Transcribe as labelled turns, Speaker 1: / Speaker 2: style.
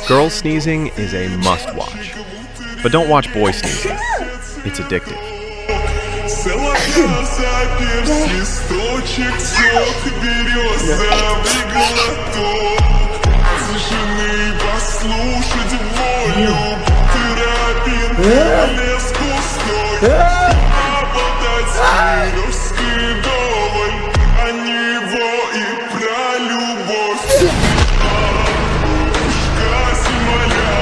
Speaker 1: Girl sneezing is a must-watch. But don't watch boy sneezing. It's addictive.
Speaker 2: Послушать волю, терапин,